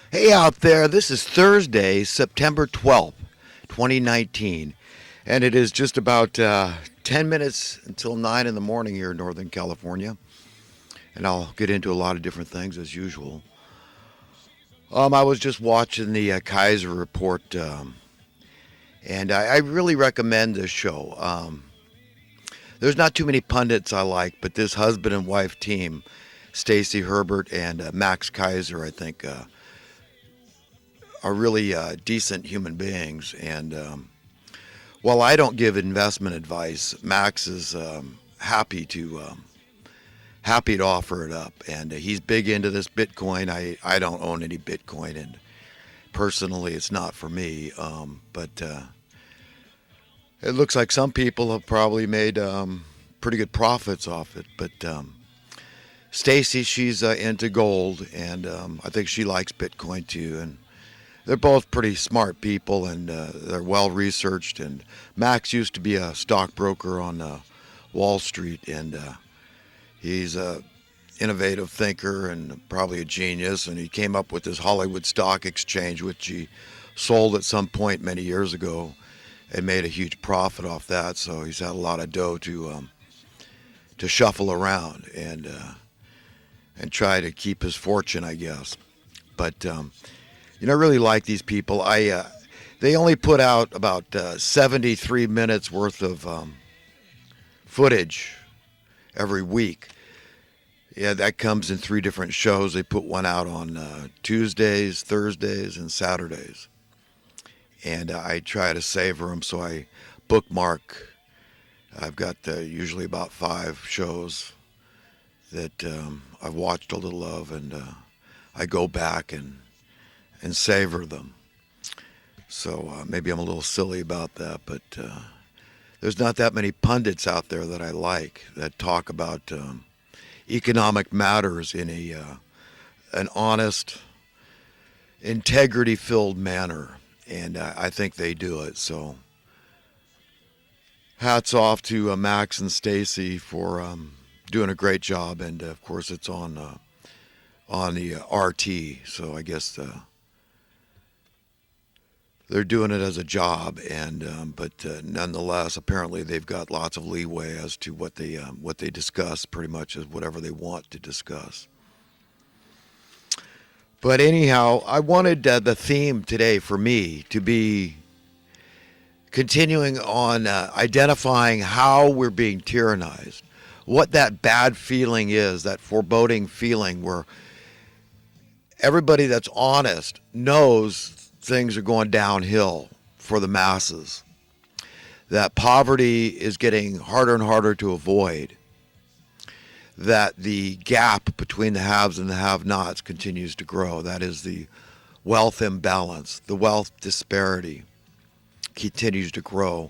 Hey out there, this is Thursday, September 12th, 2019, and it is just about 10 minutes until 9 in the morning here in Northern California, and I'll get into a lot of different things as usual. I was just watching the Kaiser report, and I really recommend this show. There's not too many pundits I like, but this husband and wife team, Stacy Herbert and Max Kaiser, I think, are really decent human beings. And while I don't give investment advice, Max is happy to offer it up, and he's big into this Bitcoin. I don't own any Bitcoin, and personally, it's not for me. But it looks like some people have probably made pretty good profits off it. But Stacy, she's into gold, and I think she likes Bitcoin too. And they're both pretty smart people, and they're well researched. And Max used to be a stockbroker on Wall Street, and he's a innovative thinker and probably a genius. And he came up with this Hollywood Stock Exchange, which he sold at some point many years ago, and made a huge profit off that. So he's had a lot of dough to shuffle around and try to keep his fortune, I guess. But I really like these people. They only put out about 73 minutes worth of footage every week. Yeah, that comes in three different shows. They put one out on Tuesdays, Thursdays, and Saturdays. And I try to savor them, so I bookmark. I've got usually about 5 shows that I've watched a little of, and I go back and savor them. So maybe I'm a little silly about that, but there's not that many pundits out there that I like that talk about economic matters in an honest, integrity-filled manner, and I think they do it. So hats off to Max and Stacy for doing a great job, and of course it's on the RT. So I guess they're doing it as a job, and but nonetheless, apparently they've got lots of leeway as to what they discuss. Pretty much as whatever they want to discuss. But anyhow, I wanted the theme today for me to be continuing on identifying how we're being tyrannized, what that bad feeling is, that foreboding feeling where everybody that's honest knows things are going downhill for the masses, that poverty is getting harder and harder to avoid, that the gap between the haves and the have-nots continues to grow. That is the wealth imbalance, the wealth disparity continues to grow.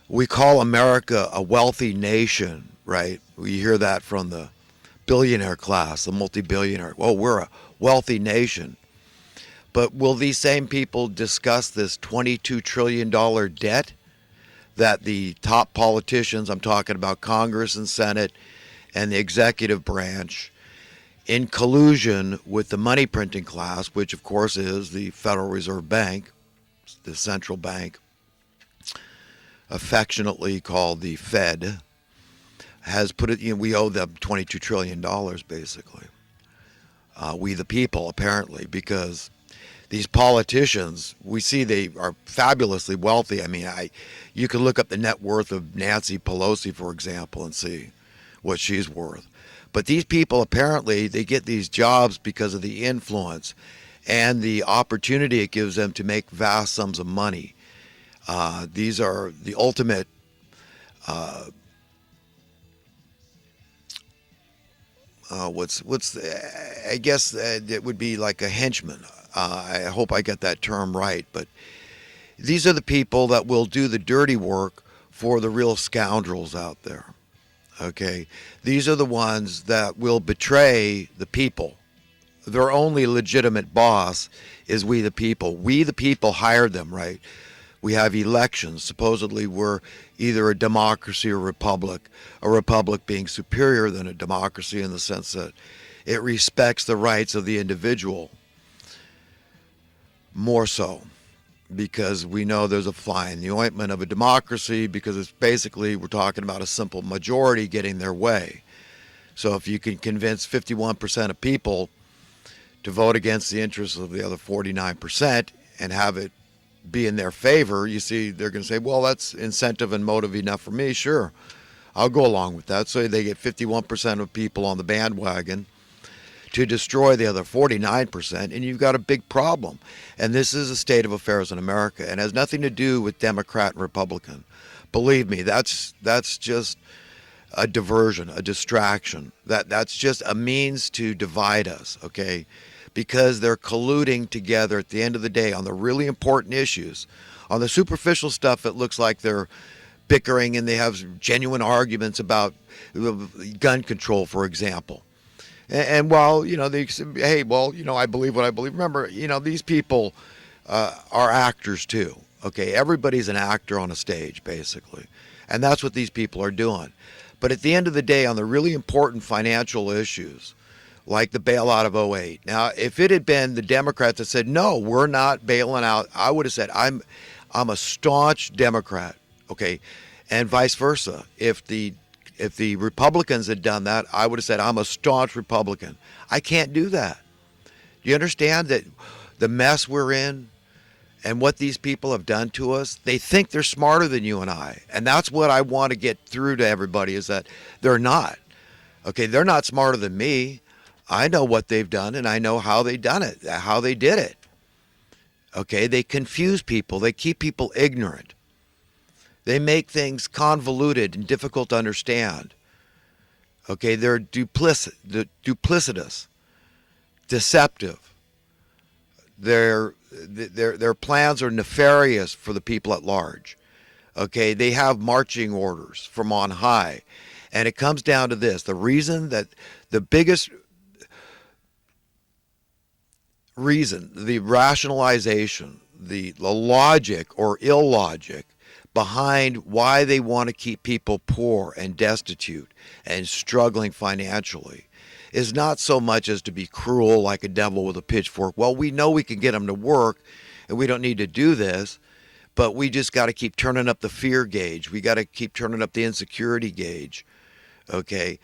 We call America a wealthy nation, right? We hear that from the billionaire class, the multi-billionaire. Well, we're a wealthy nation. But will these same people discuss this $22 trillion debt that the top politicians, I'm talking about Congress and Senate and the executive branch, in collusion with the money printing class, which of course is the Federal Reserve Bank, the central bank, affectionately called the Fed, has put it, we owe them $22 trillion basically. We the people, apparently, because these politicians, we see they are fabulously wealthy. I mean, you can look up the net worth of Nancy Pelosi, for example, and see what she's worth. But these people, apparently, they get these jobs because of the influence and the opportunity it gives them to make vast sums of money. These are the ultimate I guess it would be like a henchman. I hope I get that term right, but these are the people that will do the dirty work for the real scoundrels out there. Okay, these are the ones that will betray the people. Their only legitimate boss is we the people. We the people hired them, right? We have elections. Supposedly we're either a democracy or a republic being superior than a democracy in the sense that it respects the rights of the individual. more so, because we know there's a fly in the ointment of a democracy, because it's basically, we're talking about a simple majority getting their way. So if you can convince 51% of people to vote against the interests of the other 49% and have it be in their favor, you see, they're going to say, well, that's incentive and motive enough for me. Sure, I'll go along with that. So they get 51% of people on the bandwagon to destroy the other 49%, and you've got a big problem. And this is a state of affairs in America, and has nothing to do with Democrat and Republican. Believe me, that's just a diversion, a distraction. That's just a means to divide us, okay? Because they're colluding together at the end of the day on the really important issues. On the superficial stuff, it looks like they're bickering and they have genuine arguments about gun control, for example. And while, they say, hey, well, I believe what I believe. Remember, these people are actors too. Okay, everybody's an actor on a stage, basically. And that's what these people are doing. But at the end of the day, on the really important financial issues, like the bailout of '08. Now, if it had been the Democrats that said, no, we're not bailing out, I would have said, I'm a staunch Democrat, okay? And vice versa. If the Republicans had done that, I would have said, I'm a staunch Republican. I can't do that. Do you understand that the mess we're in and what these people have done to us? They think they're smarter than you and I. And that's what I want to get through to everybody, is that they're not. Okay, they're not smarter than me. I know what they've done, and I know how they done it, how they did it. Okay, they confuse people. They keep people ignorant. They make things convoluted and difficult to understand. Okay, they're duplicitous, deceptive. Their plans are nefarious for the people at large. Okay, they have marching orders from on high. And it comes down to this. The reason that the biggest reason, the rationalization, the logic or illogic behind why they want to keep people poor and destitute and struggling financially is not so much as to be cruel like a devil with a pitchfork. Well, we know we can get them to work and we don't need to do this, but we just got to keep turning up the fear gauge. We got to keep turning up the insecurity gauge, okay?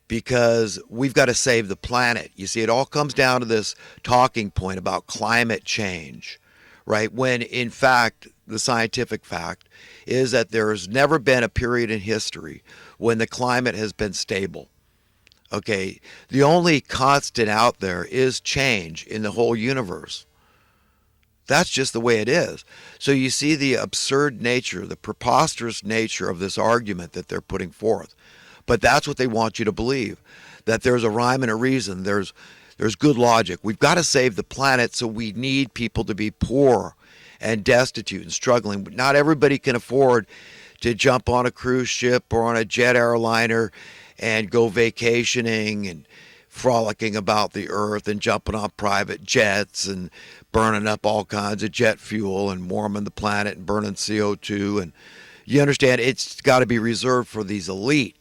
Because we've got to save the planet. You see, it all comes down to this talking point about climate change, right? When in fact, the scientific fact is that there has never been a period in history when the climate has been stable. Okay, the only constant out there is change in the whole universe. That's just the way it is. So you see the absurd nature, the preposterous nature of this argument that they're putting forth. But that's what they want you to believe, that there's a rhyme and a reason. There's good logic. We've got to save the planet, so we need people to be poor and destitute and struggling. But not everybody can afford to jump on a cruise ship or on a jet airliner and go vacationing and frolicking about the earth and jumping on private jets and burning up all kinds of jet fuel and warming the planet and burning CO2. And you understand, it's got to be reserved for these elite.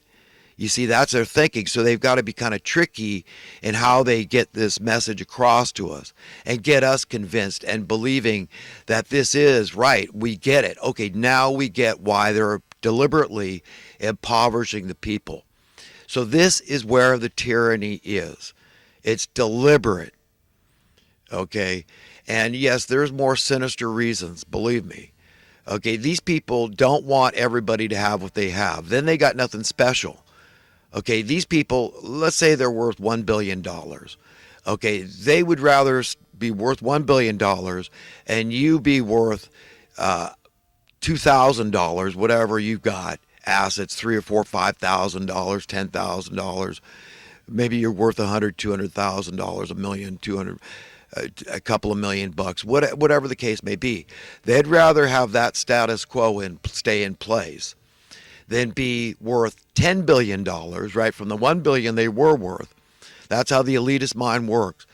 You see, that's their thinking. So they've got to be kind of tricky in how they get this message across to us and get us convinced and believing that this is right. We get it. Okay, now we get why they're deliberately impoverishing the people. So this is where the tyranny is. It's deliberate. Okay? And yes, there's more sinister reasons, believe me. Okay, these people don't want everybody to have what they have. Then they got nothing special. Okay, these people, let's say they're worth $1 billion. Okay, they would rather be worth $1 billion and you be worth $2,000, whatever you've got, assets, $3,000 or $4,000, $5,000, $10,000. Maybe you're worth $100,000, $200,000, $1 million, a couple of $1 million, whatever the case may be. They'd rather have that status quo and stay in place than be worth $10 billion, right, from the $1 billion they were worth. That's how the elitist mind works.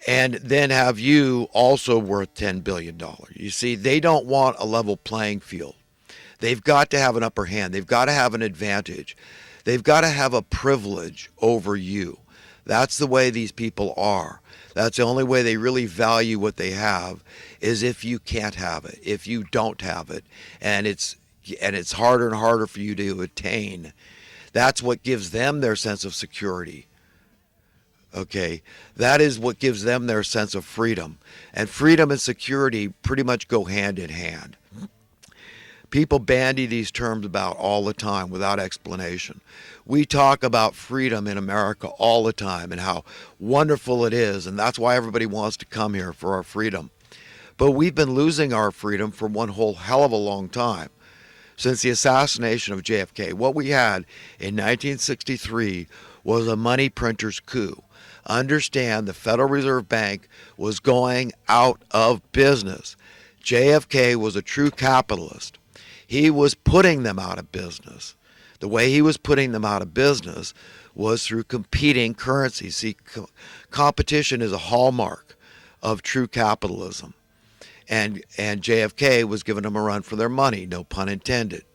And then have you also worth $10 billion. You see, they don't want a level playing field. They've got to have an upper hand. They've got to have an advantage. They've got to have a privilege over you. That's the way these people are. That's the only way they really value what they have, is if you can't have it, if you don't have it, and it's harder and harder for you to attain. That's what gives them their sense of security. Okay, that is what gives them their sense of freedom. And freedom and security pretty much go hand in hand. People bandy these terms about all the time without explanation. We talk about freedom in America all the time and how wonderful it is, and that's why everybody wants to come here, for our freedom. But we've been losing our freedom for one whole hell of a long time. Since the assassination of JFK, what we had in 1963 was a money printer's coup. Understand, the Federal Reserve Bank was going out of business. JFK was a true capitalist. He was putting them out of business. The way he was putting them out of business was through competing currencies. See, competition is a hallmark of true capitalism. And JFK was giving them a run for their money, no pun intended.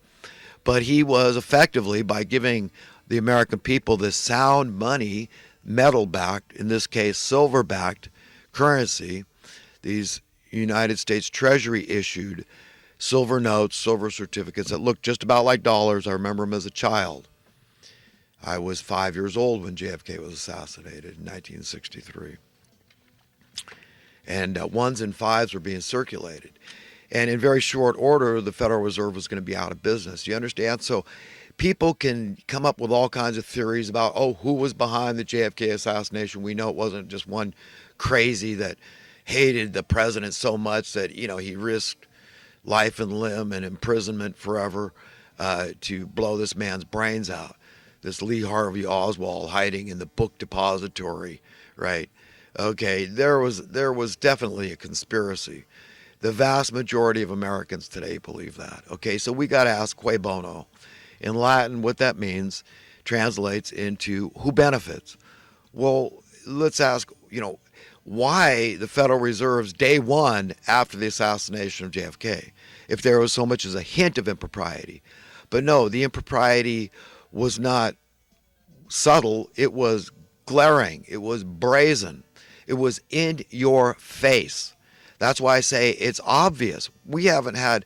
But he was effectively, by giving the American people this sound money, metal-backed, in this case silver-backed currency, these United States Treasury issued silver notes, silver certificates that looked just about like dollars. I remember them as a child. I was 5 years old when JFK was assassinated in 1963. And ones and fives were being circulated. And in very short order, the Federal Reserve was going to be out of business. You understand? So people can come up with all kinds of theories about, who was behind the JFK assassination. We know it wasn't just one crazy that hated the president so much that, he risked life and limb and imprisonment forever to blow this man's brains out. This Lee Harvey Oswald hiding in the book depository, right? Okay, there was definitely a conspiracy. The vast majority of Americans today believe that. Okay, so we got to ask cui bono. In Latin, what that means translates into who benefits. Well, let's ask, why the Federal Reserve's day one after the assassination of JFK, if there was so much as a hint of impropriety. But no, the impropriety was not subtle. It was glaring. It was brazen. It was in your face. That's why I say it's obvious. We haven't had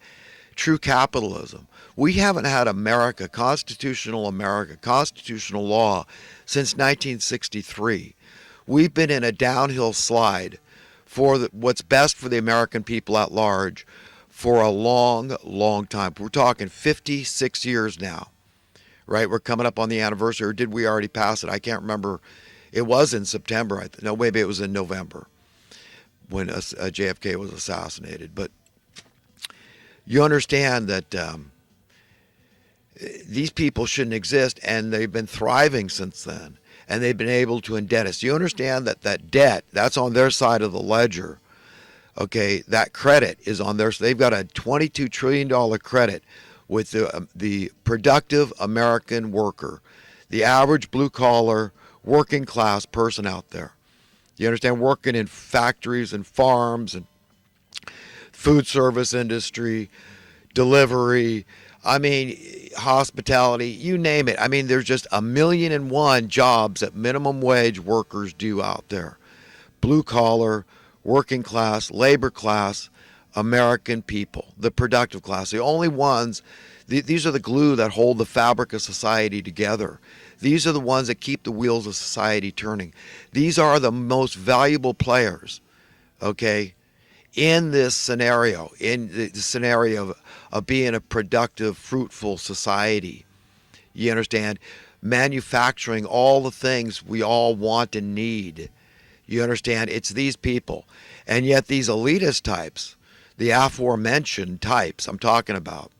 true capitalism. We haven't had America, constitutional law, since 1963. We've been in a downhill slide for what's best for the American people at large for a long, long time. We're talking 56 years now, right? We're coming up on the anniversary. Or did we already pass it? I can't remember. It was in September. No, maybe it was in November when JFK was assassinated. But you understand that these people shouldn't exist, and they've been thriving since then, and they've been able to indent us. You understand that debt, that's on their side of the ledger. Okay, that credit is on theirs. They've got a $22 trillion credit with the productive American worker, the average blue-collar, working-class person out there. You understand? Working in factories and farms and food service industry, delivery, hospitality, you name it. There's just 1,000,001 jobs that minimum wage workers do out there. Blue-collar, working class, labor class, American people, the productive class, the only ones, these are the glue that hold the fabric of society together. These are the ones that keep the wheels of society turning. These are the most valuable players, okay, in this scenario, in the scenario of being a productive, fruitful society. You understand? Manufacturing all the things we all want and need. You understand? It's these people. And yet these elitist types, the aforementioned types I'm talking about,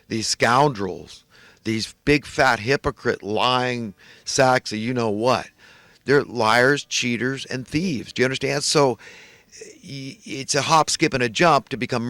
these scoundrels, these big fat hypocrite lying sacks of you-know-what, they're liars, cheaters, and thieves. Do you understand? So it's a hop, skip, and a jump to become